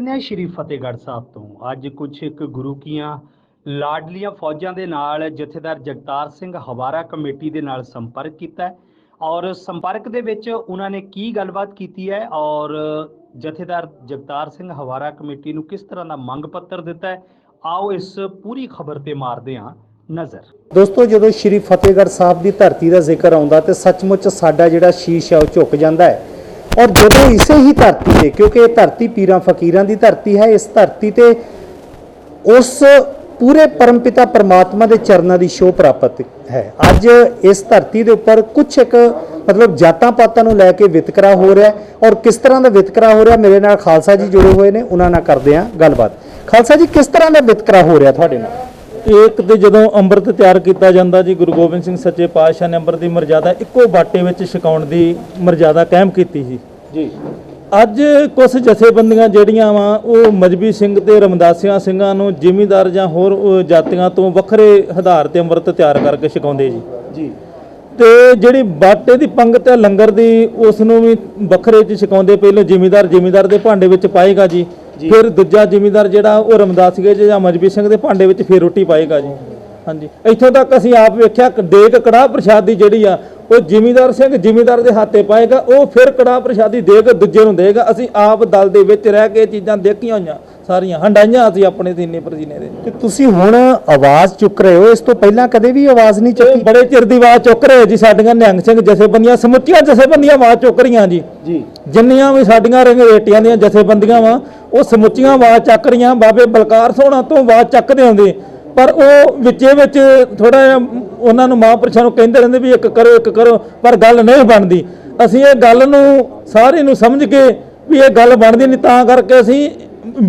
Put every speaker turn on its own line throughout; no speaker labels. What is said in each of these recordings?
ਦਿੰਦੇ ਹਾਂ ਸ਼੍ਰੀ ਫਤਿਹਗੜ੍ਹ ਸਾਹਿਬ ਤੋਂ। ਅੱਜ ਕੁਝ ਇੱਕ ਗੁਰੂ ਕੀਆਂ ਲਾਡਲੀਆਂ ਫੌਜਾਂ ਦੇ ਨਾਲ ਜਥੇਦਾਰ ਜਗਤਾਰ ਸਿੰਘ ਹਵਾਰਾ ਕਮੇਟੀ ਦੇ ਨਾਲ ਸੰਪਰਕ ਕੀਤਾ ਹੈ ਔਰ ਸੰਪਰਕ ਦੇ ਵਿੱਚ ਉਹਨਾਂ ਨੇ ਕੀ ਗੱਲਬਾਤ ਕੀਤੀ ਹੈ ਔਰ ਜਥੇਦਾਰ ਜਗਤਾਰ ਸਿੰਘ ਹਵਾਰਾ ਕਮੇਟੀ ਨੂੰ ਕਿਸ ਤਰ੍ਹਾਂ ਦਾ ਮੰਗ ਪੱਤਰ ਦਿੱਤਾ ਹੈ, ਆਓ ਇਸ ਪੂਰੀ ਖਬਰ ਤੇ ਮਾਰਦੇ ਹਾਂ ਨਜ਼ਰ।
ਦੋਸਤੋ, ਜਦੋਂ ਸ਼੍ਰੀ ਫਤਿਹਗੜ੍ਹ ਸਾਹਿਬ ਦੀ ਧਰਤੀ ਦਾ ਜ਼ਿਕਰ ਆਉਂਦਾ ਤੇ ਸੱਚਮੁੱਚ ਸਾਡਾ ਜਿਹੜਾ ਸ਼ੀਸ਼ ਹੈ ਉਹ ਝੁਕ ਜਾਂਦਾ ਹੈ। और जो इसे ही धरती से, क्योंकि ये धरती पीरां फकीरां दी धरती है, इस धरती ते उस पूरे परमपिता परमात्मा के चरणों की शोभ प्राप्त है। अज इस धरती के उपर कुछ एक मतलब जातां पातां नूं लैके वितकरा हो रहा है और किस तरह का वितकरा हो रहा, मेरे नाल खालसा जी जुड़े हुए हैं, उन्हां नाल करदे हां गलबात। खालसा जी, किस तरह का वितकरा हो रहा तुहाडे नाल?
एक तो जो अंमृत तैयार किया जाता जी, गुरु गोबिंद सिंह सच्चे पातशाह ने अंमृत की मर्यादा इक्को बाटे में छकाउण की मर्यादा कायम की जी। अज कुछ जथेबंदियां जिहड़ियां वा वो मजहबी सिंह ते रमदासिया सिंघां नूं जिमीदार जां होर जातियां तो वखरे आधार ते अंमृत तैयार करके छकाउंदे जी। ते जिहड़ी बाटे की पंगत है लंगर की उस नूं भी वखरे च छकाउंदे। पहले जिमीदार के भांडे विच पाएगा जी, फिर दूजा जिमीदार जिहड़ा वो रमदासीए जां मजहबी सिंह के भांडे विच फिर रोटी पाएगा जी। हाँ जी, इत्थों तक असीं आप वेख्या देग कड़ाह प्रशादी जिहड़ी आ वो जिमीदार सिंह जिमीदार के हाथे पाएगा, वो फिर कड़ाह प्रशादी देग दूजे नूं देगा। असीं आप दल दे विच रह के चीज़ां देखीआं होईआं सारियां हंडाईआं असीं अपने सीने परसीने दे।
ते तुसीं हुण आवाज़ चुक रहे हो, इस तो पहलां कदे भी आवाज़ नहीं चुकी?
बड़े चिर दी आवाज़ चुक रहे जी। साडियां निहंग सिंह जथेबंदियां समुच्चियां जथेबंदियां आवाज़ चुक रहीआं जी। जिन्नियां भी साडियां रंगरेटियां दीयां जथेबंदियां वा वो समुच्चियां आवाज़ चक रहीआं। बाबे बलकार सोहणा तो आवाज़ चकदे आउंदे, पर वो विचे विच थोड़ा जिहा उन्हां नूं महापुरुषां नूं कहिंदे रहिंदे भी एक करो, पर गल नहीं बनदी। असीं इह गल नूं सारे नूं समझ के भी ये गल बनदी नहीं, तां करके असीं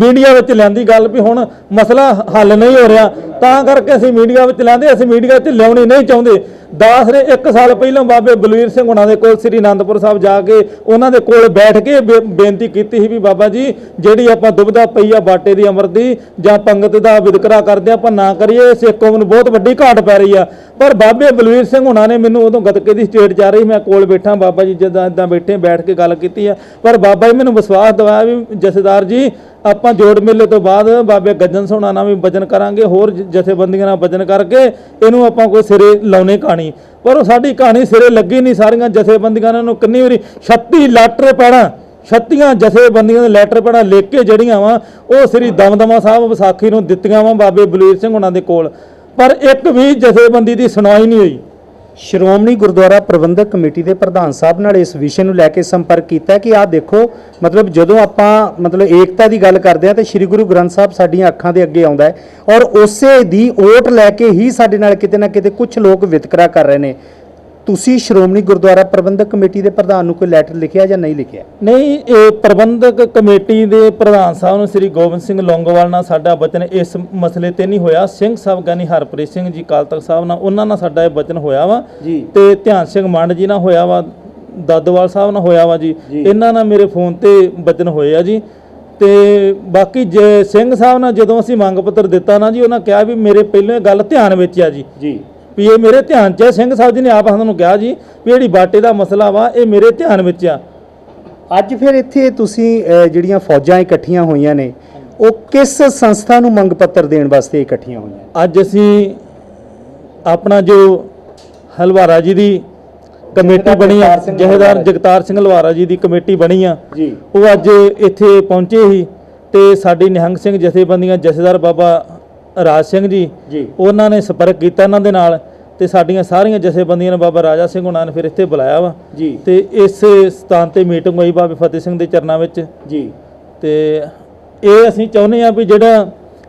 मीडिया विच लिआंदी गल भी हुण मसला हल नहीं हो रहा, तां करके असीं मीडिया विच लिआंदे। असीं मीडिया च लिआउणी नहीं चाहुंदे। दास ने 1 साल पहलों बाबे बलवीर सिंह हुणां दे कोल श्री आनंदपुर साहब जाके उन्हां दे कोल बैठ के बेनती कीती भी बाबा जी जिहड़ी आपां दुविधा पई आ बाटे दी अमर दी जां पंगत दा वितकरा करदे आपां ना करिए, सिख कौम नूं बहुत वड्डी घाट पै रही आ। पर बाबे बलवीर सिंह हुणां ने मैनूं उदों गतके दी स्टेट जा रही, मैं कोल बैठा बाबा जी जिद्दां इदां बैठ के गल कीती है। पर बाबा जी मैनूं विश्वास दवाया भी जथेदार जी ਆਪਾਂ ਜੋੜ ਮੇਲੇ ਤੋਂ ਬਾਅਦ ਬਾਬੇ ਗੱਜਣ ਸੋਹਣਾ ਨਾਲ ਵੀ ਵਜਨ ਕਰਾਂਗੇ, ਹੋਰ ਜਥੇਬੰਦੀਆਂ ਨਾਲ ਵਜਨ ਕਰਕੇ ਇਹਨੂੰ ਆਪਾਂ ਕੋਈ ਸਿਰੇ ਲਾਉਣੇ ਕਹਾਣੀ। ਪਰ ਉਹ ਸਾਡੀ ਕਹਾਣੀ ਸਿਰੇ ਲੱਗੀ ਨਹੀਂ। ਸਾਰੀਆਂ ਜਥੇਬੰਦੀਆਂ ਨੂੰ ਕਿੰਨੀ ਵਾਰੀ 36 ਲੈਟਰ ਪੈਣਾ, 36 ਜਥੇਬੰਦੀਆਂ ਦੇ ਲੈਟਰ ਪੈਣਾ ਲਿਖ ਕੇ ਜਿਹੜੀਆਂ ਵਾ ਉਹ ਸ੍ਰੀ ਦਮਦਮਾ ਸਾਹਿਬ ਵਿਸਾਖੀ ਨੂੰ ਦਿੱਤੀਆਂ ਵਾ ਬਾਬੇ ਬਲਵੀਰ ਸਿੰਘ ਉਹਨਾਂ ਦੇ ਕੋਲ, ਪਰ ਇੱਕ ਵੀ ਜਥੇਬੰਦੀ ਦੀ ਸੁਣਵਾਈ ਨਹੀਂ ਹੋਈ।
श्रोमणी गुरुद्वारा प्रबंधक कमेटी के प्रधान साहब नाल इस विषय नूं लैके संपर्क किया कि आ देखो मतलब जदों आपां मतलब एकता की गल करते हैं तो श्री गुरु ग्रंथ साहब साडियां अखां दे अगे आउंदा है और उसे दी ओट लैके ही साडे नाल किते ना किते कुछ लोग वितकरा कर रहे हैं। तुसी श्रोमणी गुरुद्वारा प्रबंधक कमेटी के प्रधान नूं कोई लैटर लिखिया या नहीं लिखिया?
नहीं, ये प्रबंधक कमेटी के प्रधान साहब नूं श्री गोबिंद सिंह लौंगोवाल नाल साडा वचन इस मसले ते नहीं होया। सिंह साहब गानी हरप्रीत सिंह जी अकाल तख्त साहब नाल उन्हां नाल साडा वचन होया वा ते ध्यान सिंह मंड जी नाल होया वा, दादोवाल साहब नाल होया वा जी। इन्हां नाल मेरे फोन ते वचन होए आ जी। ते बाकी जे सिंह साहब नाल जदों असीं मंग पत्र दिता ना जी, उन्हां कहा भी मेरे पहले गल ध्यान विच आ जी भी ये मेरे ध्यान च। सिंह साहब जी ने आप सानूं कहा जी भी जिहड़ी बाटे दा मसला वा ये मेरे ध्यान विच आ।
अज फिर इत्थे तुसीं जिहड़ियां फौजां इकट्ठियां होईयां ने वो किस संस्था नूं मंग पत्र देण वास्ते इकट्ठियां होईयां?
अज असीं अपना जो हलवारा जी दी कमेटी बनी आ, जथेदार जगतार सिंह हलवारा जी दी कमेटी बनी आ जी, वो अज इत्थे पहुंचे ही ते साडी निहंग सिंह जथेबंदियां जथेदार बाबा राज सिंह जी उन्होंने संपर्क किया इन्हां दे नाल ते साडियां सारियां जथेबंदियां ने बाबा राजा सिंह हुणां ने फिर इत्थे बुलाया वा जी ते इस स्थान ते मीटिंग होई बाबे फतेह सिंह दे चरनां विच जी। ते ये असीं चाहुंदे आ भी जिहड़ा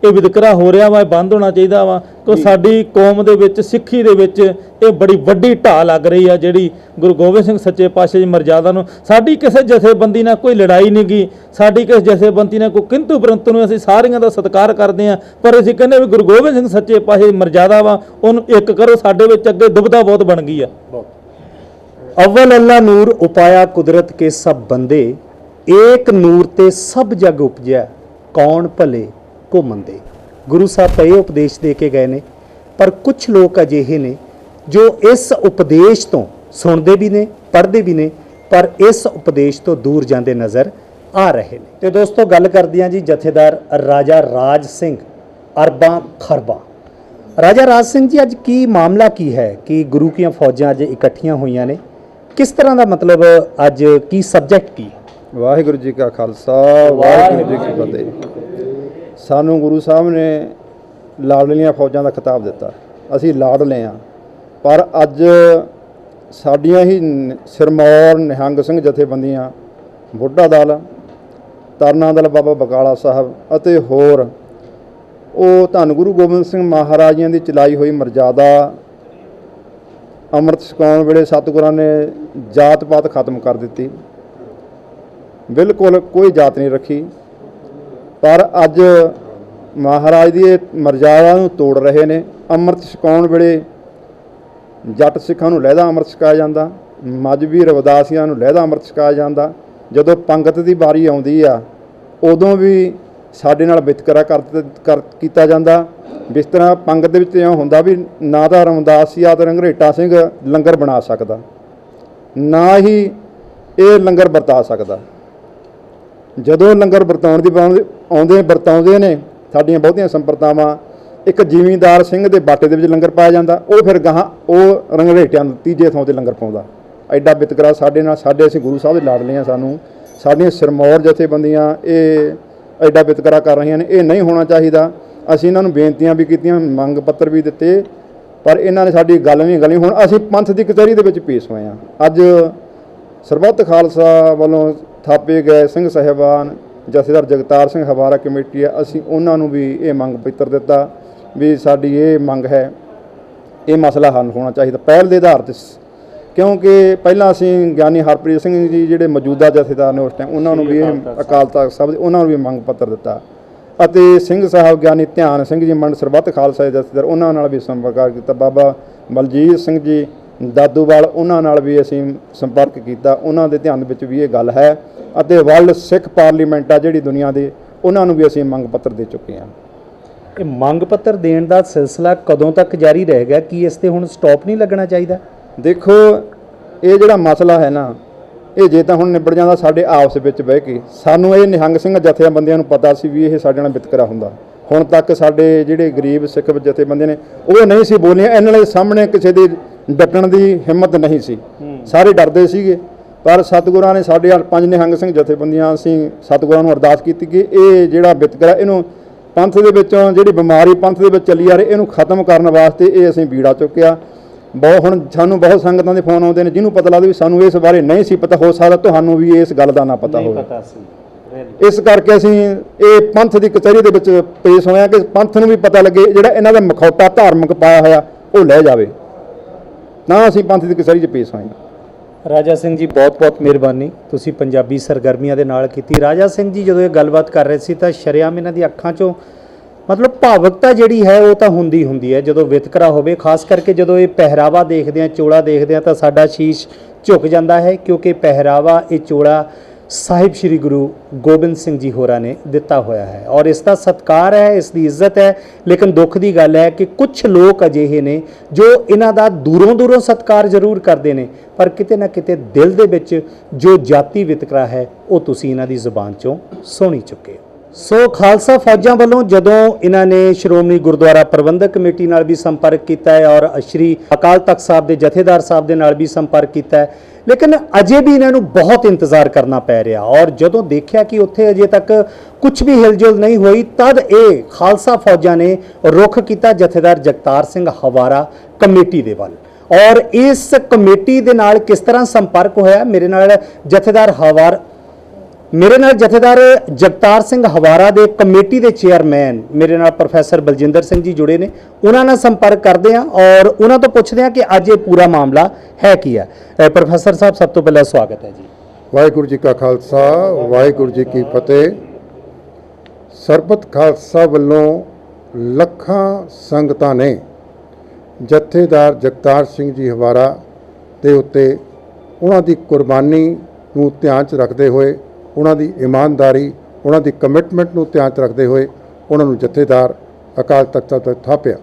ये वितकरा हो रहा वा बंद होना चाहिए वा, तो साडी कौम दे विच सिੱਖੀ दे विच ये बड़ी वड्डी ढाह लग रही है जिहड़ी गुरु गोबिंद सिंह सच्चे पातशाह दी मर्यादा नूं। साडी किसी जथेबंदी नाल कोई लड़ाई नहीं गी, साडी किसी जथेबंदी नाल कोई किंतु परंतु नूं असीं सारियां दा सत्कार करदे हां, पर असीं कहंदे भी गुरु गोबिंद सिंह सच्चे पातशाह दी मर्यादा वा उहनूं एक करो। साडे विच अगे दुविधा बहुत बन गई है।
अव्वल अल्लाह नूर उपाया कुदरत के सब बंदे, एक नूर ते सब जग उपजया, कौन भले को मंदे। गुरु साहब तो ये उपदेश दे के गए ने, पर कुछ लोग अजिहे ने जो इस उपदेश तो सुनते भी ने पढ़ते भी ने पर इस उपदेश तो दूर जाते नज़र ਆ ਰਹੇ ਨੇ। ਤੇ ਦੋਸਤੋ ਗੱਲ ਕਰਦੇ ਹਾਂ ਜੀ ਜਥੇਦਾਰ ਰਾਜਾ ਰਾਜ ਸਿੰਘ ਅਰਬਾਂ ਖਰਬਾ। ਰਾਜਾ ਰਾਜ ਸਿੰਘ ਜੀ, ਅੱਜ ਕੀ ਮਾਮਲਾ ਕੀ ਹੈ ਕਿ ਗੁਰੂ ਕੀਆਂ ਫੌਜਾਂ ਅੱਜ ਇਕੱਠੀਆਂ ਹੋਈਆਂ ਨੇ, ਕਿਸ ਤਰ੍ਹਾਂ ਦਾ ਮਤਲਬ ਅੱਜ ਕੀ ਸਬਜੈਕਟ ਕੀ ਹੈ?
ਵਾਹਿਗੁਰੂ ਜੀ ਕਾ ਖਾਲਸਾ ਵਾਹਿਗੁਰੂ ਜੀ ਕੀ ਫਤਿਹ। ਸਾਨੂੰ ਗੁਰੂ ਸਾਹਿਬ ਨੇ ਲਾਡਲੀਆਂ ਫੌਜਾਂ ਦਾ ਖਿਤਾਬ ਦਿੱਤਾ, ਅਸੀਂ ਲਾਡਲੇ ਹਾਂ, ਪਰ ਅੱਜ ਸਾਡੀਆਂ ਹੀ ਸਿਰਮੌਰ ਨਿਹੰਗ ਸਿੰਘ ਜਥੇਬੰਦੀਆਂ, ਬੁੱਢਾ ਦਲ, ਤਰਨਾ ਦਲ ਬਾਬਾ ਬਕਾਲਾ ਸਾਹਿਬ ਅਤੇ ਹੋਰ ਉਹ ਧੰਨ ਗੁਰੂ ਗੋਬਿੰਦ ਸਿੰਘ ਮਹਾਰਾਜਿਆਂ ਦੀ ਚਲਾਈ ਹੋਈ ਮਰਜ਼ਾਦਾ ਅੰਮ੍ਰਿਤ ਛਕਾਉਣ ਵੇਲੇ ਸਤਿਗੁਰਾਂ ਨੇ ਜਾਤ ਪਾਤ ਖਤਮ ਕਰ ਦਿੱਤੀ, ਬਿਲਕੁਲ ਕੋਈ ਜਾਤ ਨਹੀਂ ਰੱਖੀ। ਪਰ ਅੱਜ ਮਹਾਰਾਜ ਦੀ ਇਹ ਮਰਜ਼ਾਦਾ ਨੂੰ ਤੋੜ ਰਹੇ ਨੇ। ਅੰਮ੍ਰਿਤ ਛਕਾਉਣ ਵੇਲੇ ਜੱਟ ਸਿੱਖਾਂ ਨੂੰ ਲਹਿਦਾ ਅੰਮ੍ਰਿਤ ਛਕਾਇਆ ਜਾਂਦਾ, ਮਜ਼੍ਹਬੀ ਰਵਿਦਾਸੀਆਂ ਨੂੰ ਲਹਿਦਾ ਅੰਮ੍ਰਿਤ ਛਕਾਇਆ ਜਾਂਦਾ। ਜਦੋਂ ਪੰਗਤ ਦੀ ਵਾਰੀ ਆਉਂਦੀ ਆ ਉਦੋਂ ਵੀ ਸਾਡੇ ਨਾਲ ਵਿਤਕਰਾ ਕੀਤਾ ਜਾਂਦਾ। ਜਿਸ ਤਰ੍ਹਾਂ ਪੰਗਤ ਦੇ ਵਿੱਚ ਇਉਂ ਹੁੰਦਾ ਵੀ ਨਾ ਤਾਂ ਰਮਦਾਸੀਆ ਤੇ ਰੰਘਰੇਟਾ ਸਿੰਘ ਲੰਗਰ ਬਣਾ ਸਕਦਾ, ਨਾ ਹੀ ਇਹ ਲੰਗਰ ਵਰਤਾ ਸਕਦਾ। ਜਦੋਂ ਲੰਗਰ ਵਰਤਾਉਂਦੇ ਨੇ ਸਾਡੀਆਂ ਬਹੁਤੀਆਂ ਸੰਪਰਦਾਵਾਂ, ਇੱਕ ਜ਼ਿਮੀਂਦਾਰ ਸਿੰਘ ਦੇ ਬਾਟੇ ਦੇ ਵਿੱਚ ਲੰਗਰ ਪਾਇਆ ਜਾਂਦਾ, ਉਹ ਫਿਰ ਗਾਹਾਂ ਉਹ ਰੰਘਰੇਟਿਆਂ ਨੂੰ ਤੀਜੇ ਥਾਂ 'ਤੇ ਲੰਗਰ ਪਾਉਂਦਾ। ਐਡਾ ਵਿਤਕਰਾ ਸਾਡੇ ਨਾਲ, ਅਸੀਂ ਗੁਰੂ ਸਾਹਿਬ ਦੇ ਲਾਡਲੇ ਹਾਂ, ਸਾਨੂੰ ਸਾਡੀਆਂ ਸਿਰਮੌਰ ਜਥੇਬੰਦੀਆਂ ਇਹ ਐਡਾ ਵਿਤਕਰਾ ਕਰ ਰਹੀਆਂ ਨੇ। ਇਹ ਨਹੀਂ ਹੋਣਾ ਚਾਹੀਦਾ। ਅਸੀਂ ਇਹਨਾਂ ਨੂੰ ਬੇਨਤੀਆਂ ਵੀ ਕੀਤੀਆਂ, ਮੰਗ ਪੱਤਰ ਵੀ ਦਿੱਤੇ, ਪਰ ਇਹਨਾਂ ਨੇ ਸਾਡੀ ਗੱਲ ਨਹੀਂ ਗਲੀ। ਹੁਣ ਅਸੀਂ ਪੰਥ ਦੀ ਕਚਹਿਰੀ ਦੇ ਵਿੱਚ ਪੇਸ਼ ਹੋਏ ਹਾਂ। ਅੱਜ ਸਰਬੱਤ ਖਾਲਸਾ ਵੱਲੋਂ ਥਾਪੇ ਗਏ ਸਿੰਘ ਸਾਹਿਬਾਨ ਜਥੇਦਾਰ ਜਗਤਾਰ ਸਿੰਘ ਹਵਾਰਾ ਕਮੇਟੀ ਆ, ਅਸੀਂ ਉਹਨਾਂ ਨੂੰ ਵੀ ਇਹ ਮੰਗ ਪੱਤਰ ਦਿੱਤਾ ਵੀ ਸਾਡੀ ਇਹ ਮੰਗ ਹੈ, ਇਹ ਮਸਲਾ ਹੱਲ ਹੋਣਾ ਚਾਹੀਦਾ ਪਹਿਲ ਦੇ ਆਧਾਰ 'ਤੇ। ਕਿਉਂਕਿ ਪਹਿਲਾਂ ਅਸੀਂ ਗਿਆਨੀ ਹਰਪ੍ਰੀਤ ਸਿੰਘ ਜੀ ਜਿਹੜੇ ਮੌਜੂਦਾ ਜਥੇਦਾਰ ਨੇ ਉਸ ਟਾਈਮ, ਉਹਨਾਂ ਨੂੰ ਵੀ ਇਹ ਅਕਾਲ ਤਖਤ ਸਾਹਿਬ ਉਹਨਾਂ ਨੂੰ ਵੀ ਮੰਗ ਪੱਤਰ ਦਿੱਤਾ, ਅਤੇ ਸਿੰਘ ਸਾਹਿਬ ਗਿਆਨੀ ਧਿਆਨ ਸਿੰਘ ਜੀ ਮੰਡ ਸਰਬੱਤ ਖਾਲਸਾ ਦੇ ਜਥੇਦਾਰ, ਉਹਨਾਂ ਨਾਲ ਵੀ ਸੰਪਰਕ ਕੀਤਾ। ਬਾਬਾ ਬਲਜੀਤ ਸਿੰਘ ਜੀ ਦਾਦੂਵਾਲ, ਉਹਨਾਂ ਨਾਲ ਵੀ ਅਸੀਂ ਸੰਪਰਕ ਕੀਤਾ, ਉਹਨਾਂ ਦੇ ਧਿਆਨ ਵਿੱਚ ਵੀ ਇਹ ਗੱਲ ਹੈ। ਅਤੇ ਵਰਲਡ ਸਿੱਖ ਪਾਰਲੀਮੈਂਟ ਆ ਜਿਹੜੀ ਦੁਨੀਆ ਦੇ, ਉਹਨਾਂ ਨੂੰ ਵੀ ਅਸੀਂ ਮੰਗ ਪੱਤਰ ਦੇ ਚੁੱਕੇ ਹਾਂ।
ਇਹ ਮੰਗ ਪੱਤਰ ਦੇਣ ਦਾ ਸਿਲਸਿਲਾ ਕਦੋਂ ਤੱਕ ਜਾਰੀ ਰਹੇਗਾ? ਕੀ ਇਸ 'ਤੇ ਹੁਣ ਸਟਾਪ ਨਹੀਂ ਲੱਗਣਾ ਚਾਹੀਦਾ?
ਦੇਖੋ, ਇਹ ਜਿਹੜਾ ਮਸਲਾ ਹੈ ਨਾ, ਇਹ ਜੇ ਤਾਂ ਹੁਣ ਨਿਬੜ ਜਾਂਦਾ ਸਾਡੇ ਆਪਸ ਵਿੱਚ ਬਹਿ ਕੇ, ਸਾਨੂੰ ਇਹ ਨਿਹੰਗ ਸਿੰਘ ਜਥੇਬੰਦੀਆਂ ਨੂੰ ਪਤਾ ਸੀ ਵੀ ਇਹ ਸਾਡੇ ਨਾਲ ਵਿਤਕਰਾ ਹੁੰਦਾ। ਹੁਣ ਤੱਕ ਸਾਡੇ ਜਿਹੜੇ ਗਰੀਬ ਸਿੱਖ ਜਥੇਬੰਦੀਆਂ ਨੇ ਉਹ ਨਹੀਂ ਸੀ ਬੋਲੀਆਂ, ਇਹਨਾਂ ਦੇ ਸਾਹਮਣੇ ਕਿਸੇ ਦੀ ਡਟਣ ਦੀ ਹਿੰਮਤ ਨਹੀਂ ਸੀ, ਸਾਰੇ ਡਰਦੇ ਸੀਗੇ। ਪਰ ਸਤਿਗੁਰਾਂ ਨੇ ਸਾਡੇ 5 ਨਿਹੰਗ ਸਿੰਘ ਜਥੇਬੰਦੀਆਂ, ਅਸੀਂ ਸਤਿਗੁਰਾਂ ਨੂੰ ਅਰਦਾਸ ਕੀਤੀ ਕਿ ਇਹ ਜਿਹੜਾ ਵਿਤਕਰਾ, ਇਹਨੂੰ ਪੰਥ ਦੇ ਵਿੱਚੋਂ ਜਿਹੜੀ ਬਿਮਾਰੀ ਪੰਥ ਦੇ ਵਿੱਚ ਚੱਲੀ ਆ ਰਹੀ, ਇਹਨੂੰ ਖਤਮ ਕਰਨ ਵਾਸਤੇ ਇਹ ਅਸੀਂ ਬੀੜਾ ਚੁੱਕਿਆ। ਹੁਣ ਸਾਨੂੰ ਬਹੁਤ ਸੰਗਤਾਂ ਦੇ ਫੋਨ ਆਉਂਦੇ ਨੇ ਜਿਹਨੂੰ ਪਤਾ ਲੱਗਦਾ ਵੀ ਸਾਨੂੰ ਇਸ ਬਾਰੇ ਨਹੀਂ ਸੀ ਪਤਾ, ਹੋ ਸਕਦਾ ਤੁਹਾਨੂੰ ਵੀ ਇਸ ਗੱਲ ਦਾ ਨਾ ਪਤਾ ਹੋਵੇ। ਇਸ ਕਰਕੇ ਅਸੀਂ ਇਹ ਪੰਥ ਦੀ ਕਚਹਿਰੀ ਦੇ ਵਿੱਚ ਪੇਸ਼ ਹੋਏ ਹਾਂ ਕਿ ਪੰਥ ਨੂੰ ਵੀ ਪਤਾ ਲੱਗੇ, ਜਿਹੜਾ ਇਹਨਾਂ ਦਾ ਮਖੌਟਾ ਧਾਰਮਿਕ ਪਾਇਆ ਹੋਇਆ ਉਹ ਲੈ ਜਾਵੇ। ਨਾ ਅਸੀਂ ਪੰਥ ਦੀ ਕਚਹਿਰੀ 'ਚ ਪੇਸ਼ ਹੋਏ ਹਾਂ।
ਰਾਜਾ ਸਿੰਘ ਜੀ, ਬਹੁਤ-ਬਹੁਤ ਮਿਹਰਬਾਨੀ, ਤੁਸੀਂ ਪੰਜਾਬੀ ਸਰਗਰਮੀਆਂ ਦੇ ਨਾਲ ਕੀਤੀ। ਰਾਜਾ ਸਿੰਘ ਜੀ ਜਦੋਂ ਇਹ ਗੱਲਬਾਤ ਕਰ ਰਹੇ ਸੀ ਤਾਂ ਸ਼ਰੇਆਮ ਇਹਨਾਂ ਦੀ ਅੱਖਾਂ 'ਚੋਂ ਮਤਲਬ ਭਾਵੁਕਤਾ ਜਿਹੜੀ ਹੈ ਉਹ ਤਾਂ ਹੁੰਦੀ ਹੈ ਜਦੋਂ ਵਿਤਕਰਾ ਹੋਵੇ। ਖਾਸ ਕਰਕੇ ਜਦੋਂ ਇਹ ਪਹਿਰਾਵਾ ਦੇਖਦੇ ਹਾਂ, ਚੋਲਾ ਦੇਖਦੇ ਹਾਂ, ਤਾਂ ਸਾਡਾ ਸ਼ੀਸ਼ ਝੁਕ ਜਾਂਦਾ ਹੈ, ਕਿਉਂਕਿ ਪਹਿਰਾਵਾ, ਇਹ ਚੋਲਾ ਸਾਹਿਬ ਸ੍ਰੀ ਗੁਰੂ ਗੋਬਿੰਦ ਸਿੰਘ ਜੀ ਹੋਰਾਂ ਨੇ ਦਿੱਤਾ ਹੋਇਆ ਹੈ ਔਰ ਇਸ ਦਾ ਸਤਿਕਾਰ ਹੈ, ਇਸ ਦੀ ਇੱਜ਼ਤ ਹੈ। ਲੇਕਿਨ ਦੁੱਖ ਦੀ ਗੱਲ ਹੈ ਕਿ ਕੁਝ ਲੋਕ ਅਜਿਹੇ ਨੇ ਜੋ ਇਹਨਾਂ ਦਾ ਦੂਰੋਂ ਸਤਿਕਾਰ ਜ਼ਰੂਰ ਕਰਦੇ ਨੇ, ਪਰ ਕਿਤੇ ਨਾ ਕਿਤੇ ਦਿਲ ਦੇ ਵਿੱਚ ਜੋ ਜਾਤੀ ਵਿਤਕਰਾ ਹੈ ਉਹ ਤੁਸੀਂ ਇਹਨਾਂ ਦੀ ਜ਼ੁਬਾਨ 'ਚੋਂ ਸੁਣ ਹੀ ਚੁੱਕੇ ਹੋ। ਸੋ ਖਾਲਸਾ ਫੌਜਾਂ ਵੱਲੋਂ ਜਦੋਂ ਇਹਨਾਂ ਨੇ ਸ਼੍ਰੋਮਣੀ ਗੁਰਦੁਆਰਾ ਪ੍ਰਬੰਧਕ ਕਮੇਟੀ ਨਾਲ ਵੀ ਸੰਪਰਕ ਕੀਤਾ ਹੈ ਔਰ ਸ਼੍ਰੀ ਅਕਾਲ ਤਖਤ ਸਾਹਿਬ ਦੇ ਜਥੇਦਾਰ ਸਾਹਿਬ ਦੇ ਨਾਲ ਵੀ ਸੰਪਰਕ ਕੀਤਾ ਹੈ, ਲੇਕਿਨ ਅਜੇ ਵੀ ਇਹਨਾਂ ਨੂੰ ਬਹੁਤ ਇੰਤਜ਼ਾਰ ਕਰਨਾ ਪੈ ਰਿਹਾ। ਔਰ ਜਦੋਂ ਦੇਖਿਆ ਕਿ ਉੱਥੇ ਅਜੇ ਤੱਕ ਕੁਝ ਵੀ ਹਿਲਜੁਲ ਨਹੀਂ ਹੋਈ, ਤਦ ਇਹ ਖਾਲਸਾ ਫੌਜਾਂ ਨੇ ਰੁਖ ਕੀਤਾ ਜਥੇਦਾਰ ਜਗਤਾਰ ਸਿੰਘ ਹਵਾਰਾ ਕਮੇਟੀ ਦੇ ਵੱਲ। ਔਰ ਇਸ ਕਮੇਟੀ ਦੇ ਨਾਲ ਕਿਸ ਤਰ੍ਹਾਂ ਸੰਪਰਕ ਹੋਇਆ, ਮੇਰੇ ਨਾਲ ਜਥੇਦਾਰ ਜਗਤਾਰ ਸਿੰਘ ਹਵਾਰਾ ਦੇ ਕਮੇਟੀ ਦੇ ਚੇਅਰਮੈਨ ਮੇਰੇ ਨਾਲ ਪ੍ਰੋਫੈਸਰ ਬਲਜਿੰਦਰ ਸਿੰਘ ਜੀ ਜੁੜੇ ਨੇ, ਉਹਨਾਂ ਨਾਲ ਸੰਪਰਕ ਕਰਦੇ ਹਾਂ ਔਰ ਉਹਨਾਂ ਤੋਂ ਪੁੱਛਦੇ ਹਾਂ ਕਿ ਅੱਜ ਇਹ ਪੂਰਾ ਮਾਮਲਾ ਹੈ ਕੀ ਹੈ। ਪ੍ਰੋਫੈਸਰ ਸਾਹਿਬ, ਸਭ ਤੋਂ ਪਹਿਲਾਂ ਸਵਾਗਤ ਹੈ ਜੀ।
ਵਾਹਿਗੁਰੂ ਜੀ ਕਾ ਖਾਲਸਾ, ਵਾਹਿਗੁਰੂ ਜੀ ਕੀ ਫਤਿਹ। ਸਰਬੱਤ ਖਾਲਸਾ ਵੱਲੋਂ ਲੱਖਾਂ ਸੰਗਤਾਂ ਨੇ ਜਥੇਦਾਰ ਜਗਤਾਰ ਸਿੰਘ ਜੀ ਹਵਾਰਾ ਦੇ ਉੱਤੇ ਉਹਨਾਂ ਦੀ ਕੁਰਬਾਨੀ ਨੂੰ ਧਿਆਨ 'ਚ ਰੱਖਦੇ ਹੋਏ, ਉਹਨਾਂ ਦੀ ਇਮਾਨਦਾਰੀ, ਉਹਨਾਂ ਦੀ ਕਮਿਟਮੈਂਟ ਨੂੰ ਧਿਆਨ 'ਚ ਰੱਖਦੇ ਹੋਏ ਉਹਨਾਂ ਨੂੰ ਜਥੇਦਾਰ ਅਕਾਲ ਤਖਤ ਸਾਹਿਬ 'ਤੇ ਥਾਪਿਆ।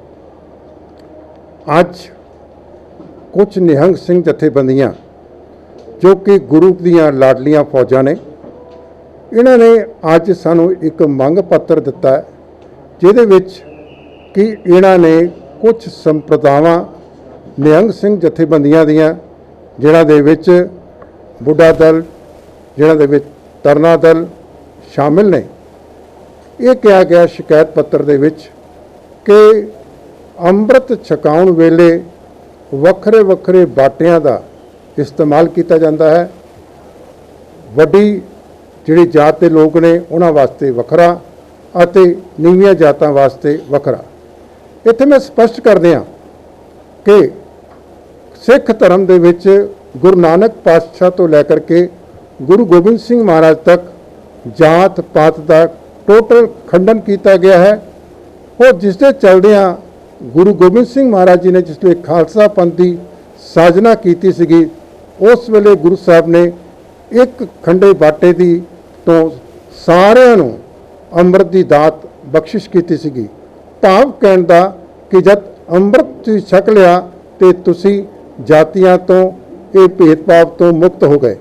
ਅੱਜ ਕੁਝ ਨਿਹੰਗ ਸਿੰਘ ਜਥੇਬੰਦੀਆਂ ਜੋ ਕਿ ਗੁਰੂ ਦੀਆਂ ਲਾਡਲੀਆਂ ਫੌਜਾਂ ਨੇ, ਇਹਨਾਂ ਨੇ ਅੱਜ ਸਾਨੂੰ ਇੱਕ ਮੰਗ ਪੱਤਰ ਦਿੱਤਾ ਹੈ, ਜਿਹਦੇ ਵਿੱਚ ਕਿ ਇਹਨਾਂ ਨੇ ਕੁਝ ਸੰਪਰਦਾਵਾਂ ਨਿਹੰਗ ਸਿੰਘ ਜਥੇਬੰਦੀਆਂ ਦੀਆਂ, ਜਿਨ੍ਹਾਂ ਦੇ ਵਿੱਚ ਬੁੱਢਾ ਦਲ, ਜਿਨ੍ਹਾਂ ਦੇ ਵਿੱਚ ਤਰਨਾ ਦਲ ਸ਼ਾਮਿਲ ਨੇ, ਇਹ ਕਿਹਾ ਗਿਆ ਸ਼ਿਕਾਇਤ ਪੱਤਰ ਦੇ ਵਿੱਚ ਕਿ ਅੰਮ੍ਰਿਤ ਛਕਾਉਣ ਵੇਲੇ ਵੱਖਰੇ ਵੱਖਰੇ ਬਾਟਿਆਂ ਦਾ ਇਸਤੇਮਾਲ ਕੀਤਾ ਜਾਂਦਾ ਹੈ। ਵੱਡੀ ਜਿਹੜੀ ਜਾਤ ਦੇ ਲੋਕ ਨੇ ਉਹਨਾਂ ਵਾਸਤੇ ਵੱਖਰਾ ਅਤੇ ਨੀਵੀਆਂ ਜਾਤਾਂ ਵਾਸਤੇ ਵੱਖਰਾ। ਇੱਥੇ ਮੈਂ ਸਪਸ਼ਟ ਕਰ ਦਿਆਂ ਕਿ ਸਿੱਖ ਧਰਮ ਦੇ ਵਿੱਚ ਗੁਰੂ ਨਾਨਕ ਪਾਤਸ਼ਾਹ ਤੋਂ ਲੈ ਕਰਕੇ ਗੁਰੂ ਗੋਬਿੰਦ ਸਿੰਘ ਮਹਾਰਾਜ ਤੱਕ ਜਾਤ ਪਾਤ ਦਾ ਟੋਟਲ ਖੰਡਨ ਕੀਤਾ ਗਿਆ ਹੈ। और जिसके चलदियाँ गुरु गोबिंद सिंह महाराज जी ने जिसले खालसा पंथ की साजना की सी, उस वेले गुरु साहब ने एक खंडे बाटे की तो सारिਆਂ ਨੂੰ ਅੰਮ੍ਰਿਤ ਦੀ ਦਾਤ ਬਖਸ਼ਿਸ਼ ਕੀਤੀ ਸੀਗੀ। ਭਾਵ ਕਹਿਣ ਦਾ ਕਿ ਜਦ ਅੰਮ੍ਰਿਤ ਤੁਸੀਂ ਛਕ ਲਿਆ ਤੇ ਤੁਸੀਂ ਜਾਤੀਆਂ ਤੋਂ ਇਹ ਭੇਦਭਾਵ ਤੋਂ ਮੁਕਤ ਹੋ ਗਏ।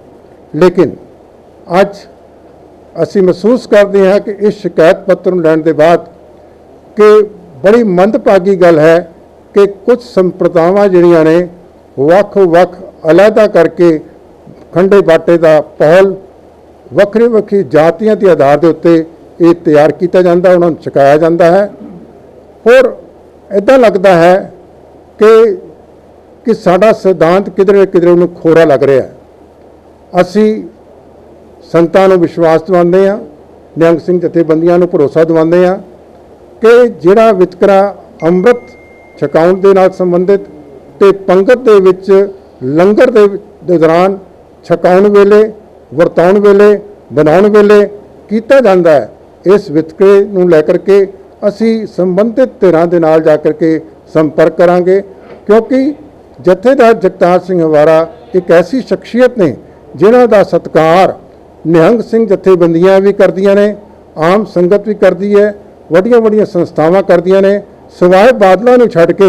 ਲੇਕਿਨ ਅੱਜ ਅਸੀਂ ਮਹਿਸੂਸ ਕਰਦੇ ਹਾਂ ਕਿ ਇਸ ਸ਼ਿਕਾਇਤ ਪੱਤਰ ਨੂੰ ਲੈਣ ਦੇ ਬਾਅਦ कि बड़ी मंदभागी गल है कि कुछ संप्रदावां जिहड़ियां ने वख-वख अलहदा करके खंडे बाटे का पहल वक्री वक्री जातियां के आधार के उत्ते ये तैयार किया जाता, उन्होंने छकाया जाता है। और इदां लगता है कि साडा सिद्धांत किधरे किधरे उन्हें खोरा लग रहा है। असी संतां नूं विश्वास दिवांदे हां, निहंग सिंह जथेबंदियां नूं भरोसा दिवांदे हां कि जिहड़ा वितकरा अंमृत छकाउण दे नाल संबंधित ते पंगत दे विच लंगर दे दौरान छकाउण वेले, वरताउण वेले, बनाउण वेले कीता जांदा है, इस वितकरे नूं लैकर के असी संबंधित धिरां दे नाल जा करके संपर्क करांगे। क्योंकि जथेदार जगतार सिंह हवारा एक ऐसी शख्सियत ने जिन्हां दा सत्कार निहंग सिंह जथेबंदियां भी करदियां ने, आम संगत भी करदी है, ਵੱਡੀਆਂ ਵੱਡੀਆਂ ਸੰਸਥਾਵਾਂ ਕਰਦੀਆਂ ਨੇ। ਸਿਵਾਏ ਬਾਦਲਾਂ ਨੂੰ ਛੱਡ ਕੇ,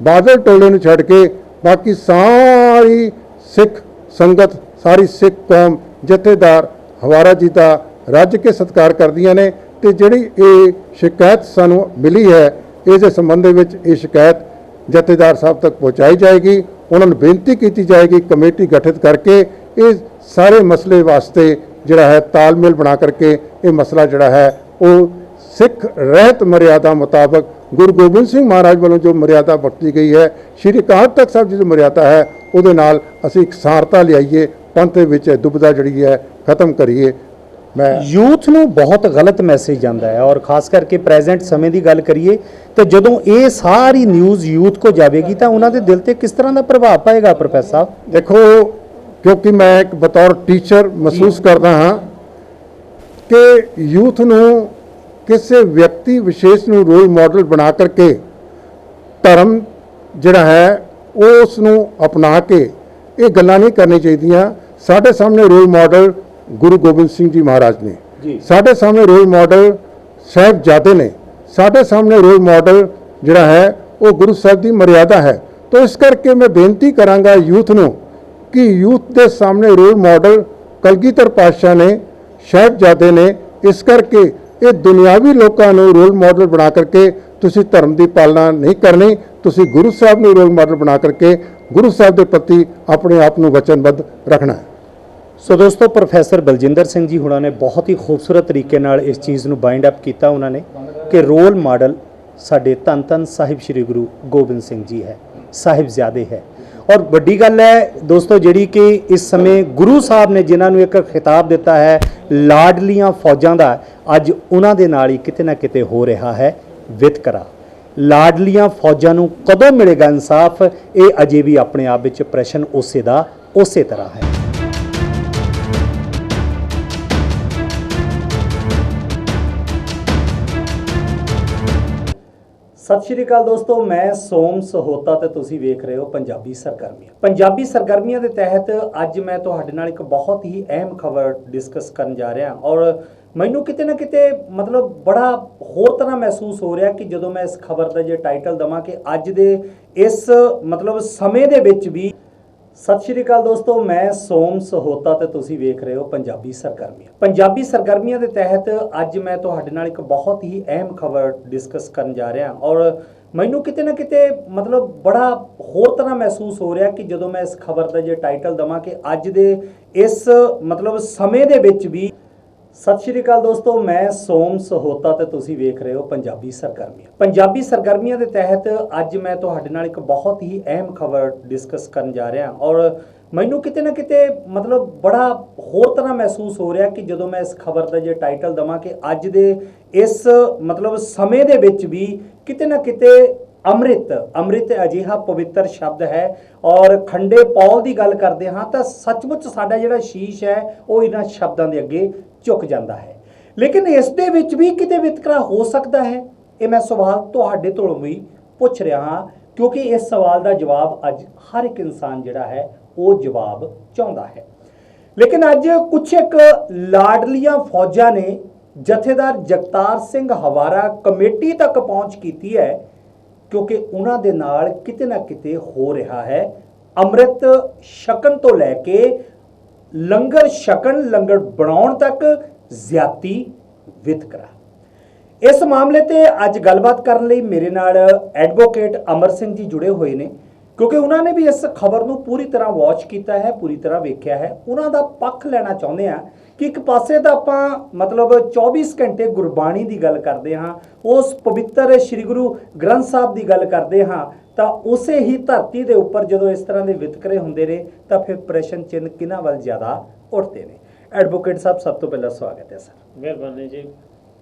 ਬਾਦਲ ਟੋਲੇ ਨੂੰ ਛੱਡ ਕੇ ਬਾਕੀ ਸਾਰੀ ਸਿੱਖ ਸੰਗਤ, ਸਾਰੀ ਸਿੱਖ ਕੌਮ ਜਥੇਦਾਰ ਹਵਾਰਾ ਜੀ ਦਾ ਰੱਜ ਕੇ ਸਤਿਕਾਰ ਕਰਦੀਆਂ ਨੇ। ਤੇ ਜਿਹੜੀ ਇਹ ਸ਼ਿਕਾਇਤ ਸਾਨੂੰ ਮਿਲੀ ਹੈ, ਇਸ ਦੇ ਸੰਬੰਧ ਵਿੱਚ ਇਹ ਸ਼ਿਕਾਇਤ ਜਥੇਦਾਰ ਸਾਹਿਬ ਤੱਕ ਪਹੁੰਚਾਈ ਜਾਏਗੀ। ਉਹਨਾਂ ਨੂੰ ਬੇਨਤੀ ਕੀਤੀ ਜਾਏਗੀ ਕਮੇਟੀ ਗਠਿਤ ਕਰਕੇ ਇਹ ਸਾਰੇ ਮਸਲੇ ਵਾਸਤੇ ਜਿਹੜਾ ਹੈ ਤਾਲਮੇਲ ਬਣਾ ਕਰਕੇ ਇਹ ਮਸਲਾ ਜਿਹੜਾ ਹੈ ਉਹ सिख रहत मर्यादा मुताबिक गुरु गोबिंद सिंह महाराज वालों जो मर्यादा बरती गई है, श्री अकाल तख्त साहब जी जो मर्यादा है उहदे नाल असीं इकसारता लियाईए, पंथ दे विच दुविधा जिहड़ी है खत्म करिए। मैं
यूथ ਨੂੰ ਬਹੁਤ ਗਲਤ ਮੈਸੇਜ ਜਾਂਦਾ ਹੈ ਔਰ ਖਾਸ ਕਰਕੇ ਪ੍ਰੈਜ਼ੈਂਟ ਸਮੇਂ ਦੀ ਗੱਲ ਕਰੀਏ ਤੇ ਜਦੋਂ ਇਹ ਸਾਰੀ ਨਿਊਜ਼ ਯੂਥ ਕੋ ਜਾਵੇਗੀ ਤਾਂ ਉਹਨਾਂ ਦੇ ਦਿਲ ਤੇ ਕਿਸ ਤਰ੍ਹਾਂ ਦਾ ਪ੍ਰਭਾਵ ਪਾਏਗਾ ਪ੍ਰੋਫੈਸਰ ਸਾਹਿਬ?
देखो, क्योंकि मैं एक बतौर टीचर महसूस करता हाँ कि यूथ नूं ਕਿਸੇ ਵਿਅਕਤੀ ਵਿਸ਼ੇਸ਼ ਨੂੰ ਰੋਲ ਮਾਡਲ ਬਣਾ ਕਰਕੇ ਧਰਮ ਜਿਹੜਾ ਹੈ ਉਸ ਨੂੰ ਅਪਣਾ ਕੇ ਇਹ ਗੱਲਾਂ ਨਹੀਂ ਕਰਨੀ ਚਾਹੀਦੀਆਂ। ਸਾਡੇ ਸਾਹਮਣੇ ਰੋਲ ਮਾਡਲ ਗੁਰੂ ਗੋਬਿੰਦ ਸਿੰਘ ਜੀ ਮਹਾਰਾਜ ਨੇ, ਸਾਡੇ ਸਾਹਮਣੇ ਰੋਲ ਮਾਡਲ ਸਾਹਿਬਜ਼ਾਦੇ ਨੇ, ਸਾਡੇ ਸਾਹਮਣੇ ਰੋਲ ਮਾਡਲ ਜਿਹੜਾ ਹੈ ਉਹ ਗੁਰੂ ਸਾਹਿਬ ਦੀ ਮਰਿਆਦਾ ਹੈ। तो इस करके मैं बेनती करांगा यूथ ਨੂੰ कि यूथ के सामने रोल मॉडल कलगीधर पातशाह ने, ਸਾਹਿਬਜ਼ਾਦੇ ने, इस करके ये दुनियावी लोगों को रोल मॉडल बना करके तुसी धर्म की पालना नहीं करनी, तुसी गुरु साहब ने रोल मॉडल बना करके गुरु साहब के प्रति अपने आप को वचनबद्ध रखना है।
सो दोस्तों, प्रोफैसर बलजिंदर सिंह जी हुणां ने बहुत ही खूबसूरत तरीके नाल इस चीज़ ਨੂੰ बाइंड अप किया। उन्होंने कि रोल मॉडल साडे धन धन साहिब श्री गुरु गोबिंद सिंह जी है, साहिबजादे है। और वड्डी गल है दोस्तों जिहड़ी कि इस समय गुरु साहब ने जिन्हां नूं एक खिताब दिता है लाडलियां फौजां दा, अज उन्हां दे नाल ही किते ना किते हो रहा है वितकरा। लाडलियां फौजां नूं कदों मिलेगा इंसाफ, ये अजे भी अपने आप विच प्रश्न उसे दा उसे तरह है। सत श्री अकाल दोस्तों, मैं सोम सहोता ते तुसीं वेख रहे हो पंजाबी सरगर्मियां। पंजाबी सरगर्मियां के तहत अज मैं तुहाडे नाल एक बहुत ही अहम खबर डिस्कस करन जा रहा और मैनू किते ना किते मतलब बड़ा होर तरह महसूस हो रहा कि जदों मैं इस खबर का जो टाइटल दवां कि अज दे इस मतलब समय दे विच भी ਸਤਿ ਸ਼੍ਰੀ ਅਕਾਲ ਦੋਸਤੋ, ਮੈਂ ਸੋਮ ਸਹੋਤਾ ਤੇ ਤੁਸੀਂ ਵੇਖ ਰਹੇ ਹੋ ਪੰਜਾਬੀ ਸਰਗਰਮੀਆਂ। ਪੰਜਾਬੀ ਸਰਗਰਮੀਆਂ ਦੇ ਤਹਿਤ ਅੱਜ ਮੈਂ ਤੁਹਾਡੇ ਨਾਲ ਇੱਕ ਬਹੁਤ ਹੀ ਅਹਿਮ ਖਬਰ ਡਿਸਕਸ ਕਰਨ ਜਾ ਰਿਹਾ ਔਰ ਮੈਨੂੰ ਕਿਤੇ ਨਾ ਕਿਤੇ ਮਤਲਬ ਬੜਾ ਹੋਰ ਤਰ੍ਹਾਂ ਮਹਿਸੂਸ ਹੋ ਰਿਹਾ ਕਿ ਜਦੋਂ ਮੈਂ ਇਸ ਖਬਰ ਦਾ ਜੇ ਟਾਈਟਲ ਦਵਾਂ ਕਿ ਅੱਜ ਦੇ ਇਸ ਮਤਲਬ ਸਮੇਂ ਦੇ ਵਿੱਚ ਵੀ। ਸਤਿ ਸ਼੍ਰੀ ਅਕਾਲ ਦੋਸਤੋ, ਮੈਂ ਸੋਮ ਸਹੋਤਾ ਤੇ ਤੁਸੀਂ ਵੇਖ ਰਹੇ ਹੋ ਪੰਜਾਬੀ ਸਰਗਰਮੀਆਂ। ਪੰਜਾਬੀ ਸਰਗਰਮੀਆਂ ਦੇ ਤਹਿਤ ਅੱਜ ਮੈਂ ਤੁਹਾਡੇ ਨਾਲ ਇੱਕ ਬਹੁਤ ਹੀ ਅਹਿਮ ਖਬਰ ਡਿਸਕਸ ਕਰਨ ਜਾ ਰਿਹਾ ਔਰ ਮੈਨੂੰ ਕਿਤੇ ਨਾ ਕਿਤੇ ਮਤਲਬ ਬੜਾ ਹੋਰ ਤਰ੍ਹਾਂ ਮਹਿਸੂਸ ਹੋ ਰਿਹਾ ਕਿ ਜਦੋਂ ਮੈਂ ਇਸ ਖਬਰ ਦਾ ਜੇ ਟਾਈਟਲ ਦਵਾਂ ਕਿ ਅੱਜ ਦੇ ਇਸ ਮਤਲਬ ਸਮੇਂ ਦੇ ਵਿੱਚ ਵੀ ਕਿਤੇ ਨਾ ਕਿਤੇ ਅੰਮ੍ਰਿਤ ਅਜਿਹਾ ਪਵਿੱਤਰ ਸ਼ਬਦ ਹੈ ਔਰ ਖੰਡੇ ਪੌਲ ਦੀ ਗੱਲ ਕਰਦੇ ਹਾਂ ਤਾਂ ਸੱਚਮੁੱਚ ਸਾਡਾ ਜਿਹੜਾ ਸ਼ੀਸ਼ ਹੈ ਉਹ ਇਹਨਾਂ ਸ਼ਬਦਾਂ ਦੇ ਅੱਗੇ ਝੁਕ ਜਾਂਦਾ ਹੈ। ਲੇਕਿਨ ਇਸ ਦੇ ਵਿੱਚ ਵੀ ਕਿਤੇ ਵਿਤਕਰਾ ਹੋ ਸਕਦਾ ਹੈ, ਇਹ ਮੈਂ ਸਵਾਲ ਤੁਹਾਡੇ ਤੋਂ ਵੀ ਪੁੱਛ ਰਿਹਾ ਹਾਂ ਕਿਉਂਕਿ ਇਸ ਸਵਾਲ ਦਾ ਜਵਾਬ ਅੱਜ ਹਰ ਇੱਕ ਇਨਸਾਨ ਜਿਹੜਾ ਹੈ ਉਹ ਜਵਾਬ ਚਾਹੁੰਦਾ ਹੈ। ਲੇਕਿਨ ਅੱਜ ਕੁਛ ਇੱਕ ਲਾਡਲੀਆਂ ਫੌਜਾਂ ਨੇ ਜਥੇਦਾਰ ਜਗਤਾਰ ਸਿੰਘ ਹਵਾਰਾ ਕਮੇਟੀ ਤੱਕ ਪਹੁੰਚ ਕੀਤੀ ਹੈ ਕਿਉਂਕਿ ਉਹਨਾਂ ਦੇ ਨਾਲ ਕਿਤੇ ਨਾ ਕਿਤੇ ਹੋ ਰਿਹਾ ਹੈ ਅੰਮ੍ਰਿਤ ਛਕਣ ਤੋਂ ਲੈ ਕੇ ਲੰਗਰ ਛਕਣ ਲੰਗਰ ਬਣਾਉਣ ਤੱਕ ਜ਼ਿਆਤੀ ਵਿਤਕਰਾ। ਇਸ ਮਾਮਲੇ ਤੇ ਅੱਜ ਗੱਲਬਾਤ ਕਰਨ ਲਈ ਮੇਰੇ ਨਾਲ ਐਡਵੋਕੇਟ ਅਮਰ ਸਿੰਘ ਜੀ ਜੁੜੇ ਹੋਏ ਨੇ ਕਿਉਂਕਿ ਉਹਨਾਂ ਨੇ ਵੀ ਇਸ ਖਬਰ ਨੂੰ ਪੂਰੀ ਤਰ੍ਹਾਂ ਵਾਚ ਕੀਤਾ ਹੈ, ਪੂਰੀ ਤਰ੍ਹਾਂ ਵੇਖਿਆ ਹੈ। ਉਹਨਾਂ ਦਾ ਪੱਖ ਲੈਣਾ ਚਾਹੁੰਦੇ ਆ ਕਿ ਇੱਕ ਪਾਸੇ ਤਾਂ ਆਪਾਂ ਮਤਲਬ 24 ਘੰਟੇ ਗੁਰਬਾਣੀ ਦੀ ਗੱਲ ਕਰਦੇ ਹਾਂ, ਉਸ ਪਵਿੱਤਰ ਸ੍ਰੀ ਗੁਰੂ ਗ੍ਰੰਥ ਸਾਹਿਬ ਦੀ ਗੱਲ ਕਰਦੇ ਹਾਂ, ਤਾਂ ਉਸੇ ਹੀ ਧਰਤੀ ਦੇ ਉੱਪਰ ਜਦੋਂ ਇਸ ਤਰ੍ਹਾਂ ਦੇ ਵਿਤਕਰੇ ਹੁੰਦੇ ਨੇ ਤਾਂ ਫਿਰ ਪ੍ਰਸ਼ਨ ਚਿੰਨ੍ਹ ਕਿਹਨਾਂ ਵੱਲ ਜ਼ਿਆਦਾ ਉੱਠਦੇ ਨੇ। ਐਡਵੋਕੇਟ ਸਾਹਿਬ, ਸਭ ਤੋਂ ਪਹਿਲਾਂ ਸਵਾਗਤ ਹੈ ਸਰ।
ਮਿਹਰਬਾਨੀ ਜੀ।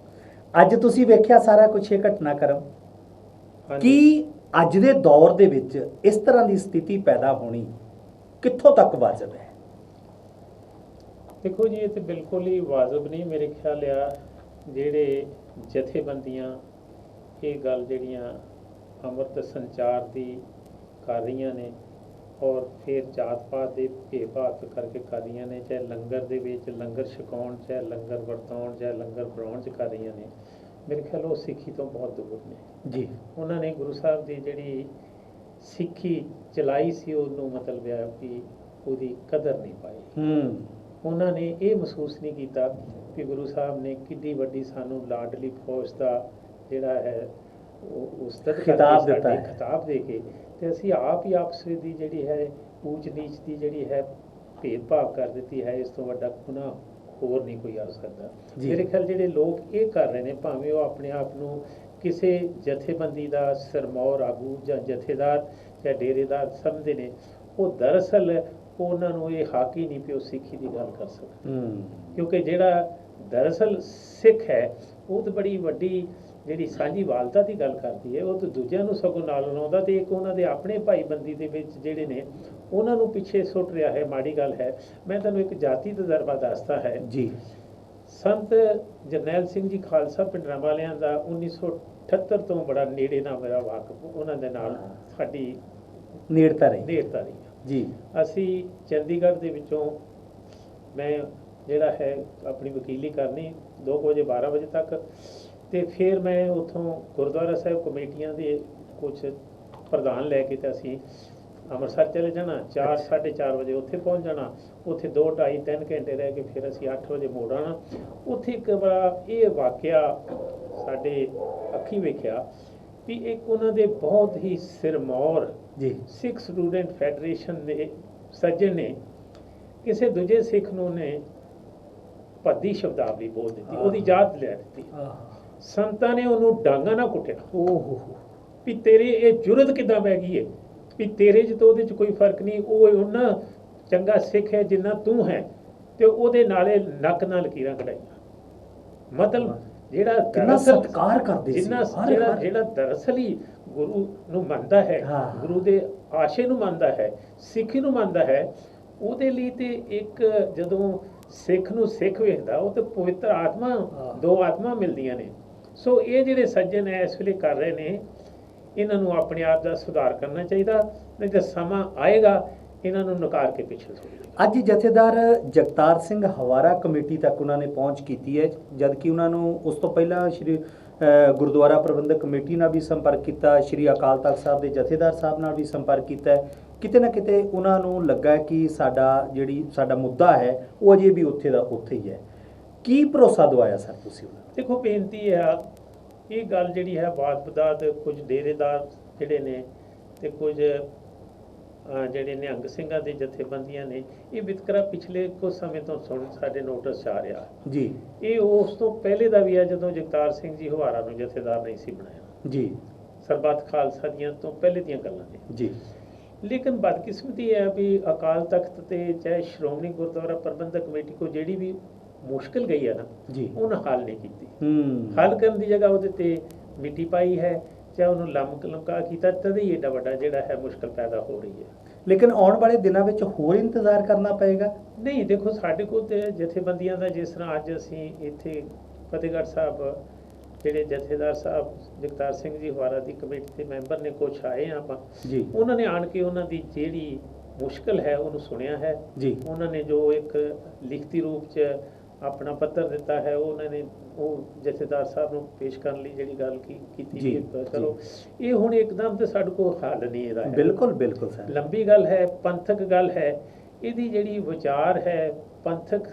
ਅੱਜ ਤੁਸੀਂ ਵੇਖਿਆ ਸਾਰਾ ਕੁਝ ਇਹ ਘਟਨਾਕ੍ਰਮ, ਕੀ ਅੱਜ ਦੇ ਦੌਰ ਦੇ ਵਿੱਚ ਇਸ ਤਰ੍ਹਾਂ ਦੀ ਸਥਿਤੀ ਪੈਦਾ ਹੋਣੀ ਕਿੱਥੋਂ ਤੱਕ ਵਾਜਬ ਹੈ?
ਦੇਖੋ ਜੀ, ਇਹ ਤੇ ਬਿਲਕੁਲ ਹੀ ਵਾਜਬ ਨਹੀਂ ਮੇਰੇ ਖਿਆਲ ਆ। ਜਿਹੜੇ ਜਥੇਬੰਦੀਆਂ ਇਹ ਗੱਲ ਜਿਹੜੀਆਂ ਅੰਮ੍ਰਿਤ ਸੰਚਾਰ ਦੀ ਕਰ ਰਹੀਆਂ ਨੇ ਔਰ ਫਿਰ ਜਾਤ ਪਾਤ ਦੇ ਭੇਦਭਾਵ ਕਰਕੇ ਕਰ ਰਹੀਆਂ ਨੇ, ਚਾਹੇ ਲੰਗਰ ਦੇ ਵਿੱਚ ਲੰਗਰ ਛਕਾਉਣ, ਚਾਹੇ ਲੰਗਰ ਵਰਤਾਉਣ, ਚਾਹੇ ਲੰਗਰ ਬਣਾਉਣ 'ਚ ਕਰ ਰਹੀਆਂ ਨੇ, ਮੇਰੇ ਖਿਆਲ ਉਹ ਸਿੱਖੀ ਤੋਂ ਬਹੁਤ ਦੂਰ ਨੇ
ਜੀ।
ਉਹਨਾਂ ਨੇ ਗੁਰੂ ਸਾਹਿਬ ਦੀ ਜਿਹੜੀ ਸਿੱਖੀ ਚਲਾਈ ਸੀ ਉਹਨੂੰ ਮਤਲਬ ਆ ਕਿ ਉਹਦੀ ਕਦਰ ਨਹੀਂ ਪਾਈ। ਉਹਨਾਂ ਨੇ ਇਹ ਮਹਿਸੂਸ ਨਹੀਂ ਕੀਤਾ ਕਿ ਗੁਰੂ ਸਾਹਿਬ ਨੇ ਕਿੰਨੀ ਵੱਡੀ ਸਾਨੂੰ ਲਾਡਲੀ ਫੌਜ ਦਾ ਜਿਹੜਾ ਹੈ ਉਹ ਉਸਤਤ
ਖਿਤਾਬ ਦਿੱਤਾ ਹੈ,
ਖਿਤਾਬ ਦੇ ਕੇ, ਤੇ ਅਸੀਂ ਆਪ ਹੀ ਆਪਸ ਦੀ ਜਿਹੜੀ ਹੈ ਊਚ ਨੀਚ ਦੀ ਜਿਹੜੀ ਹੈ ਭੇਦਭਾਵ ਕਰ ਦਿੱਤੀ ਹੈ। ਇਸ ਤੋਂ ਵੱਡਾ ਗੁਨਾਹ ਹੋਰ ਨਹੀਂ ਕੋਈ ਆ ਸਕਦਾ। ਮੇਰੇ ਖਿਆਲ ਜਿਹੜੇ ਲੋਕ ਇਹ ਕਰ ਰਹੇ ਨੇ, ਭਾਵੇਂ ਉਹ ਆਪਣੇ ਆਪ ਨੂੰ ਕਿਸੇ ਜਥੇਬੰਦੀ ਦਾ ਸਰਮੌਰ ਆਗੂ ਜਾਂ ਜਥੇਦਾਰ ਜਾਂ ਡੇਰੇਦਾਰ ਸਮਝਦੇ ਨੇ, ਉਹ ਦਰਅਸਲ ਉਹਨਾਂ ਨੂੰ ਇਹ ਹੱਕ ਹੀ ਨਹੀਂ ਪਿਓ ਸਿੱਖੀ ਦੀ ਗੱਲ ਕਰ ਸਕਦਾ। ਕਿਉਂਕਿ ਜਿਹੜਾ ਦਰਅਸਲ ਸਿੱਖ ਹੈ ਉਹ ਤਾਂ ਬੜੀ ਵੱਡੀ ਜਿਹੜੀ ਸਾਂਝੀ ਵਾਲਤਾ ਦੀ ਗੱਲ ਕਰਦੀ ਹੈ, ਉਹ ਤਾਂ ਦੂਜਿਆਂ ਨੂੰ ਸਗੋਂ ਨਾਲ ਲਾਉਂਦਾ ਤੇ ਇੱਕ ਉਹਨਾਂ ਦੇ ਆਪਣੇ ਭਾਈਬੰਦੀ ਦੇ ਵਿੱਚ ਜਿਹੜੇ ਨੇ ਉਹਨਾਂ ਨੂੰ ਪਿੱਛੇ ਸੁੱਟ ਰਿਹਾ ਹੈ। ਮਾੜੀ ਗੱਲ ਹੈ। ਮੈਂ ਤੁਹਾਨੂੰ ਇੱਕ ਜਾਤੀ ਤਜਰਬਾ ਦੱਸਦਾ ਹੈ ਜੀ। ਸੰਤ ਜਰਨੈਲ ਸਿੰਘ ਜੀ ਖਾਲਸਾ ਪਿੰਡਰਾਂ ਵਾਲਿਆਂ ਦਾ 1978 ਤੋਂ ਬੜਾ ਨੇੜੇ ਨਾਲ ਮੇਰਾ ਵਾਕਫ, ਉਹਨਾਂ ਦੇ ਨਾਲ ਸਾਡੀ ਨੇੜਤਾ ਰਹੀ ਜੀ। ਅਸੀਂ ਚੰਡੀਗੜ੍ਹ ਦੇ ਵਿੱਚੋਂ ਮੈਂ ਜਿਹੜਾ ਹੈ ਆਪਣੀ ਵਕੀਲੀ ਕਰਨੀ 2 ਵਜੇ 12 ਵਜੇ ਤੱਕ, ਤੇ ਫਿਰ ਮੈਂ ਉੱਥੋਂ ਗੁਰਦੁਆਰਾ ਸਾਹਿਬ ਕਮੇਟੀਆਂ ਦੇ ਕੁਝ ਪ੍ਰਧਾਨ ਲੈ ਕੇ ਤੇ ਅਸੀਂ ਅੰਮ੍ਰਿਤਸਰ ਚਲੇ ਜਾਣਾ। 4 4:30 ਵਜੇ ਉੱਥੇ ਪਹੁੰਚ ਜਾਣਾ। ਉੱਥੇ 2 2.5 3 ਘੰਟੇ ਰਹਿ ਕੇ ਫਿਰ ਅਸੀਂ 8 ਵਜੇ ਮੁੜ ਆਉਣਾ। ਉੱਥੇ ਇੱਕ ਬੜਾ ਇਹ ਵਾਕਿਆ ਸਾਡੇ ਅੱਖੀਂ ਵੇਖਿਆ ਵੀ ਇੱਕ ਉਹਨਾਂ ਦੇ ਬਹੁਤ ਹੀ ਸਿਰਮੌਰ ਜੀ ਸਿੱਖ ਸਟੂਡੈਂਟ ਫੈਡਰੇਸ਼ਨ ਦੇ ਸੱਜਣ ਨੇ ਕਿਸੇ ਦੂਜੇ ਸਿੱਖ ਨੂੰ ਨੇ ਭੱਦੀ ਸ਼ਬਦਾਵਲੀ ਬੋਲ ਦਿੱਤੀ, ਉਹਦੀ ਜਾਤ ਲੈ ਦਿੱਤੀ। ਸੰਤਾਂ ਨੇ ਉਹਨੂੰ ਡਾਂਗਾ ਨਾ ਕੁੱਟਿਆ। ਵੀ ਤੇਰੇ ਇਹ ਜੁਰਤ ਕਿੱਦਾਂ ਪੈ ਗਈ ਹੈ ਵੀ ਤੇਰੇ 'ਚ ਤਾਂ ਉਹਦੇ 'ਚ ਕੋਈ ਫਰਕ ਨਹੀਂ, ਉਹ ਉਹਨਾਂ ਚੰਗਾ ਸਿੱਖ ਹੈ ਜਿੰਨਾ ਤੂੰ ਹੈ, ਤੇ ਉਹਦੇ ਨਾਲੇ ਨੱਕ ਨਾਲ ਲਕੀਰਾਂ ਕਢਾਈਆਂ। ਮਤਲਬ ਜਿਹੜਾ
ਕਿੰਨਾ ਸਤਿਕਾਰ ਕਰਦੇ ਸੀ,
ਜਿਹੜਾ ਦਰਅਸਲ ਹੀ ਗੁਰੂ ਨੂੰ ਮੰਨਦਾ ਹੈ, ਗੁਰੂ ਦੇ ਆਸ਼ੇ ਨੂੰ ਮੰਨਦਾ ਹੈ, ਸਿੱਖੀ ਨੂੰ ਮੰਨਦਾ ਹੈ, ਉਹਦੇ ਲਈ ਤੇ ਇੱਕ ਜਦੋਂ ਸਿੱਖ ਨੂੰ ਸਿੱਖ ਵੇਖਦਾ ਉਹ ਤੇ ਪਵਿੱਤਰ ਆਤਮਾ, 2 ਆਤਮਾ ਮਿਲਦੀਆਂ ਨੇ। ਸੋ ਇਹ ਜਿਹੜੇ ਸੱਜਣ ਹੈ ਇਸ ਵੇਲੇ ਕਰ ਰਹੇ ਨੇ, ਇਹਨਾਂ ਨੂੰ ਆਪਣੇ ਆਪ ਦਾ ਸੁਧਾਰ ਕਰਨਾ ਚਾਹੀਦਾ, ਨਹੀਂ ਤਾਂ ਸਮਾਂ ਆਏਗਾ ਇਹਨਾਂ ਨੂੰ ਨਕਾਰ ਕੇ ਪਿੱਛੇ ਛੋੜੇਗਾ।
ਅੱਜ ਜਥੇਦਾਰ ਜਗਤਾਰ ਸਿੰਘ ਹਵਾਰਾ ਕਮੇਟੀ ਤੱਕ ਉਹਨਾਂ ਨੇ ਪਹੁੰਚ ਕੀਤੀ ਹੈ, ਜਦਕਿ ਉਹਨਾਂ ਨੂੰ ਉਸ ਤੋਂ ਪਹਿਲਾਂ ਸ਼੍ਰੀ ਗੁਰਦੁਆਰਾ ਪ੍ਰਬੰਧਕ ਕਮੇਟੀ ਨਾਲ ਵੀ ਸੰਪਰਕ ਕੀਤਾ, ਸ਼੍ਰੀ ਅਕਾਲ ਤਖਤ ਸਾਹਿਬ ਦੇ ਜਥੇਦਾਰ ਸਾਹਿਬ ਨਾਲ ਵੀ ਸੰਪਰਕ ਕੀਤਾ। ਕਿਤੇ ਨਾ ਕਿਤੇ ਉਹਨਾਂ ਨੂੰ ਲੱਗਾ ਕਿ ਸਾਡਾ ਮੁੱਦਾ ਹੈ ਉਹ ਅਜੇ ਵੀ ਉੱਥੇ ਦਾ ਉੱਥੇ ਹੀ ਹੈ। ਕੀ ਭਰੋਸਾ ਦਵਾਇਆ ਸਰ ਤੁਸੀਂ ਉਹਨਾਂ ਨੂੰ?
ਦੇਖੋ ਬੇਨਤੀ ਹੈ, ਇਹ ਗੱਲ ਜਿਹੜੀ ਹੈ ਬਾਤ ਬਦਾਤ ਕੁਝ ਡੇਰੇਦਾਰ ਜਿਹੜੇ ਨੇ ਤੇ ਕੁਝ ਜਿਹੜੇ ਨਿਹੰਗ ਸਿੰਘਾਂ ਦੇ ਜਥੇਬੰਦੀਆਂ ਨੇ, ਇਹ ਵਿਤਕਰਾ ਪਿਛਲੇ ਕੁਝ ਸਮੇਂ ਤੋਂ ਸਾਡੇ ਨੋਟਿਸ 'ਚ ਆ ਰਿਹਾ
ਜੀ।
ਇਹ ਉਸ ਤੋਂ ਪਹਿਲੇ ਦਾ ਵੀ ਹੈ ਜਦੋਂ ਜਗਤਾਰ ਸਿੰਘ ਜੀ ਹਵਾਰਾ ਨੂੰ ਜਥੇਦਾਰ ਨਹੀਂ ਸੀ ਬਣਾਇਆ
ਜੀ।
ਸਰਬੱਤ ਖਾਲਸਾ ਦੀਆਂ ਤੋਂ ਪਹਿਲੇ ਦੀਆਂ ਗੱਲਾਂ ਨੇ
ਜੀ।
ਲੇਕਿਨ ਬਦਕਿਸਮਤੀ ਹੈ ਵੀ ਅਕਾਲ ਤਖਤ ਤੇ ਚਾਹੇ ਸ਼੍ਰੋਮਣੀ ਗੁਰਦੁਆਰਾ ਪ੍ਰਬੰਧਕ ਕਮੇਟੀ ਕੋ ਜਿਹੜੀ ਵੀ ਮੁਸ਼ਕਿਲ ਗਈ ਹੈ ਨਾ
ਜੀ,
ਉਹਨਾਂ ਹੱਲ ਨਹੀਂ ਕੀਤੀ। ਹੱਲ ਕਰਨ ਦੀ ਜਗ੍ਹਾ ਉਹਦੇ ਤੇ ਮਿੱਟੀ ਪਾਈ ਹੈ, ਚਾਹੇ ਉਹਨੂੰ ਲਮਕਾ ਕੀਤਾ, ਤਦ ਹੀ ਏਡਾ ਵੱਡਾ ਜਿਹੜਾ ਹੈ ਮੁਸ਼ਕਿਲ ਪੈਦਾ ਹੋ ਰਹੀ ਹੈ।
ਲੇਕਿਨ ਆਉਣ ਵਾਲੇ ਦਿਨਾਂ ਵਿੱਚ ਹੋਰ ਇੰਤਜ਼ਾਰ ਕਰਨਾ ਪਏਗਾ।
ਨਹੀਂ, ਦੇਖੋ ਸਾਡੇ ਕੋਲ ਤੇ ਜਥੇਬੰਦੀਆਂ ਦਾ, ਜਿਸ ਤਰ੍ਹਾਂ ਅੱਜ ਅਸੀਂ ਇੱਥੇ ਫਤਿਹਗੜ੍ਹ ਸਾਹਿਬ ਜਿਹੜੇ ਜਥੇਦਾਰ ਸਾਹਿਬ ਜਗਤਾਰ ਸਿੰਘ ਜੀ ਹਵਾਰਾ ਦੀ ਕਮੇਟੀ ਦੇ ਮੈਂਬਰ ਨੇ ਕੁਛ ਆਏ ਆ ਆਪਾਂ
ਜੀ।
ਉਹਨਾਂ ਨੇ ਆਣ ਕੇ ਉਹਨਾਂ ਦੀ ਜਿਹੜੀ ਮੁਸ਼ਕਿਲ ਹੈ ਉਹਨੂੰ ਸੁਣਿਆ ਹੈ
ਜੀ।
ਉਹਨਾਂ ਨੇ ਜੋ ਇੱਕ ਲਿਖਤੀ ਰੂਪ 'ਚ ਆਪਣਾ ਪੱਤਰ ਦਿੱਤਾ ਹੈ, ਉਹਨਾਂ ਨੇ ਉਹ ਜਥੇਦਾਰ ਸਾਹਿਬ ਨੂੰ ਪੇਸ਼ ਕਰਨ ਲਈ ਜਿਹੜੀ ਗੱਲ ਕੀਤੀ। ਚਲੋ ਇਹ ਹੁਣ ਇੱਕਦਮ ਤੇ ਸਾਡੇ ਕੋਲ ਹੱਲ ਨਹੀਂ ਇਹਦਾ।
ਬਿਲਕੁਲ ਬਿਲਕੁਲ ਸਰ, ਲੰਬੀ
ਲੰਬੀ ਗੱਲ ਹੈ, ਪੰਥਕ ਗੱਲ ਹੈ। ਇਹਦੀ ਜਿਹੜੀ ਵਿਚਾਰ ਹੈ ਪੰਥਕ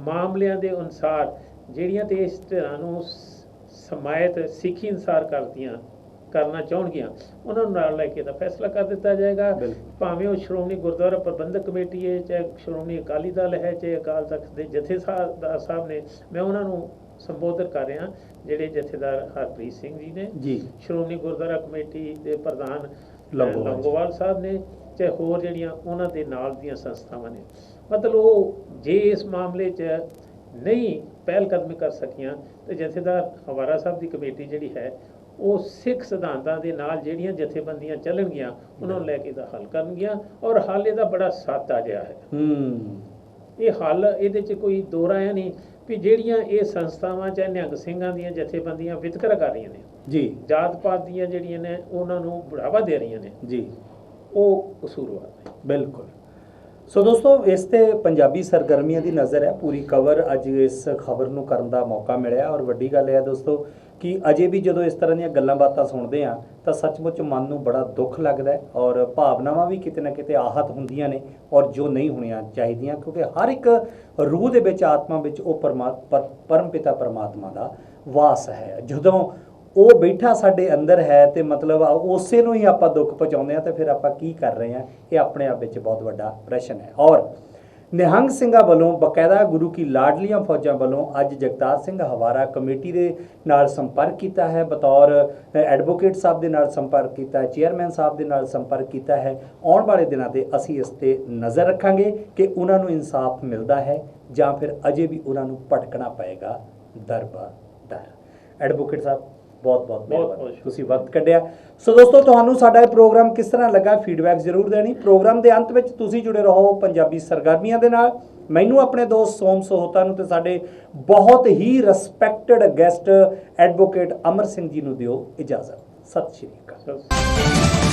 ਮਾਮਲਿਆਂ ਦੇ ਅਨੁਸਾਰ ਜਿਹੜੀਆਂ ਤੇ ਇਸ ਤਰ੍ਹਾਂ ਨੂੰ ਸਮਾਇਤ ਸਿੱਖੀ ਅਨੁਸਾਰ ਕਰਨਾ ਚਾਹੁਣਗੀਆਂ, ਉਹਨਾਂ ਨੂੰ ਨਾਲ ਲੈ ਕੇ ਇਹਦਾ ਫੈਸਲਾ ਕਰ ਦਿੱਤਾ ਜਾਏਗਾ। ਭਾਵੇਂ ਉਹ ਸ਼੍ਰੋਮਣੀ ਗੁਰਦੁਆਰਾ ਪ੍ਰਬੰਧਕ ਕਮੇਟੀ ਹੈ, ਚਾਹੇ ਸ਼੍ਰੋਮਣੀ ਅਕਾਲੀ ਦਲ ਹੈ, ਚਾਹੇ ਅਕਾਲ ਤਖਤ ਦੇ ਜਥੇਦਾਰ ਸਾਹਿਬ ਨੇ, ਮੈਂ ਉਹਨਾਂ ਨੂੰ ਸੰਬੋਧਨ ਕਰ ਰਿਹਾ ਜਿਹੜੇ ਜਥੇਦਾਰ ਹਰਪ੍ਰੀਤ ਸਿੰਘ ਜੀ ਨੇ
ਜੀ,
ਸ਼੍ਰੋਮਣੀ ਗੁਰਦੁਆਰਾ ਕਮੇਟੀ ਦੇ ਪ੍ਰਧਾਨ
ਲੰਗੋਵਾਲ
ਸਾਹਿਬ ਨੇ, ਚਾਹੇ ਹੋਰ ਜਿਹੜੀਆਂ ਉਹਨਾਂ ਦੇ ਨਾਲ ਦੀਆਂ ਸੰਸਥਾਵਾਂ ਨੇ। ਮਤਲਬ ਉਹ ਜੇ ਇਸ ਮਾਮਲੇ 'ਚ ਨਹੀਂ ਪਹਿਲ ਕਦਮੀ ਕਰ ਸਕੀਆਂ ਤੇ ਜਥੇਦਾਰ ਹਵਾਰਾ ਸਾਹਿਬ ਦੀ ਕਮੇਟੀ ਜਿਹੜੀ ਹੈ ਉਹ ਸਿੱਖ ਸਿਧਾਂਤਾਂ ਦੇ ਨਾਲ ਜਿਹੜੀਆਂ ਜਥੇਬੰਦੀਆਂ ਚੱਲਣਗੀਆਂ ਉਹਨਾਂ ਨੂੰ ਲੈ ਕੇ ਇਹਦਾ ਹੱਲ ਕਰਨਗੀਆਂ। ਔਰ ਹੱਲ ਇਹਦਾ ਬੜਾ ਸਾਦਾ ਜਿਹਾ ਹੈ। ਇਹ ਹੱਲ ਇਹਦੇ 'ਚ ਕੋਈ ਦੋ ਰਾਇਆ ਨਹੀਂ ਵੀ ਜਿਹੜੀਆਂ ਇਹ ਸੰਸਥਾਵਾਂ ਚਾਹੇ ਨਿਹੰਗ ਸਿੰਘਾਂ ਦੀਆਂ ਜਥੇਬੰਦੀਆਂ ਵਿਤਕਰਾ ਕਰ ਰਹੀਆਂ ਨੇ
ਜੀ,
ਜਾਤ ਪਾਤ ਦੀਆਂ ਜਿਹੜੀਆਂ ਨੇ ਉਹਨਾਂ ਨੂੰ ਬੜਾਵਾ ਦੇ ਰਹੀਆਂ ਨੇ
ਜੀ,
ਉਹ ਕਸੂਰਵਾਰ ਨੇ।
ਬਿਲਕੁਲ। ਸੋ ਦੋਸਤੋ, ਇਸ ਤੇ ਪੰਜਾਬੀ ਸਰਗਰਮੀਆਂ ਦੀ ਨਜ਼ਰ ਹੈ, ਪੂਰੀ ਕਵਰ ਅੱਜ ਇਸ ਖਬਰ ਨੂੰ ਕਰਨ ਦਾ ਮੌਕਾ ਮਿਲਿਆ। ਔਰ ਵੱਡੀ ਗੱਲ ਇਹ ਹੈ ਦੋਸਤੋ ਕਿ ਅਜੇ ਵੀ ਜਦੋਂ ਇਸ ਤਰ੍ਹਾਂ ਦੀਆਂ ਗੱਲਾਂ ਬਾਤਾਂ ਸੁਣਦੇ ਆ ਤਾਂ ਸੱਚਮੁੱਚ ਮਨ ਨੂੰ ਬੜਾ ਦੁੱਖ ਲੱਗਦਾ ਹੈ ਔਰ ਭਾਵਨਾਵਾਂ ਵੀ ਕਿਤੇ ਨਾ ਕਿਤੇ ਆਹਤ ਹੁੰਦੀਆਂ ਨੇ, ਔਰ ਜੋ ਨਹੀਂ ਹੋਣੀਆਂ ਚਾਹੀਦੀਆਂ, ਕਿਉਂਕਿ ਹਰ ਇੱਕ ਰੂਹ ਦੇ ਵਿੱਚ, ਆਤਮਾ ਵਿੱਚ ਉਹ ਪਰਮ ਪਿਤਾ ਪਰਮਾਤਮਾ ਦਾ ਵਾਸ ਹੈ। ਜਦੋਂ ਉਹ ਬੈਠਾ ਸਾਡੇ ਅੰਦਰ ਹੈ ਤੇ ਮਤਲਬ ਉਸੇ ਨੂੰ ਹੀ ਆਪਾਂ ਦੁੱਖ ਪਹੁੰਚਾਉਂਦੇ ਆ ਤੇ ਫਿਰ ਆਪਾਂ ਕੀ ਕਰ ਰਹੇ ਆ, ਇਹ ਆਪਣੇ ਆਪ ਵਿੱਚ ਬਹੁਤ ਵੱਡਾ ਪ੍ਰਸ਼ਨ ਹੈ। ਔਰ ਨਿਹੰਗ ਸਿੰਘਾਂ ਵੱਲੋਂ ਬਕਾਇਦਾ ਗੁਰੂ ਕੀ ਲਾਡਲੀਆਂ ਫੌਜਾਂ ਵੱਲੋਂ ਅੱਜ ਜਗਤਾਰ ਸਿੰਘ ਹਵਾਰਾ ਕਮੇਟੀ ਦੇ ਨਾਲ ਸੰਪਰਕ ਕੀਤਾ ਹੈ, ਬਤੌਰ ਐਡਵੋਕੇਟ ਸਾਹਿਬ ਦੇ ਨਾਲ ਸੰਪਰਕ ਕੀਤਾ ਹੈ, ਚੇਅਰਮੈਨ ਸਾਹਿਬ ਦੇ ਨਾਲ ਸੰਪਰਕ ਕੀਤਾ ਹੈ। ਆਉਣ ਵਾਲੇ ਦਿਨਾਂ ਤੇ ਅਸੀਂ ਇਸ ਤੇ ਨਜ਼ਰ ਰੱਖਾਂਗੇ ਕਿ ਉਹਨਾਂ ਨੂੰ ਇਨਸਾਫ ਮਿਲਦਾ ਹੈ ਜਾਂ ਫਿਰ ਅਜੇ ਵੀ ਉਹਨਾਂ ਨੂੰ ਭਟਕਣਾ ਪਏਗਾ ਦਰ ਬਾ ਦਰ। ਐਡਵੋਕੇਟ ਸਾਹਿਬ ਬਹੁਤ ਮਿਹਰਬਾਨੀ, ਤੁਸੀਂ ਵਕਤ ਕੱਢਿਆ। ਸੋ ਦੋਸਤੋ, ਤੁਹਾਨੂੰ ਸਾਡਾ ਇਹ ਪ੍ਰੋਗਰਾਮ ਕਿਸ ਤਰ੍ਹਾਂ ਲੱਗਾ, ਫੀਡਬੈਕ ਜ਼ਰੂਰ ਦੇਣੀ। ਪ੍ਰੋਗਰਾਮ ਦੇ ਅੰਤ ਵਿੱਚ ਤੁਸੀਂ ਜੁੜੇ ਰਹੋ ਪੰਜਾਬੀ ਸਰਗਰਮੀਆਂ ਦੇ ਨਾਲ। ਮੈਨੂੰ, ਆਪਣੇ ਦੋਸਤ ਸੋਮ ਸੋਹਤਾ ਨੂੰ ਤੇ ਸਾਡੇ ਬਹੁਤ ਹੀ respected guest advocate Amar Singh ji ਨੂੰ ਦਿਓ ਇਜਾਜ਼ਤ। ਸਤਿ ਸ਼੍ਰੀ ਅਕਾਲ।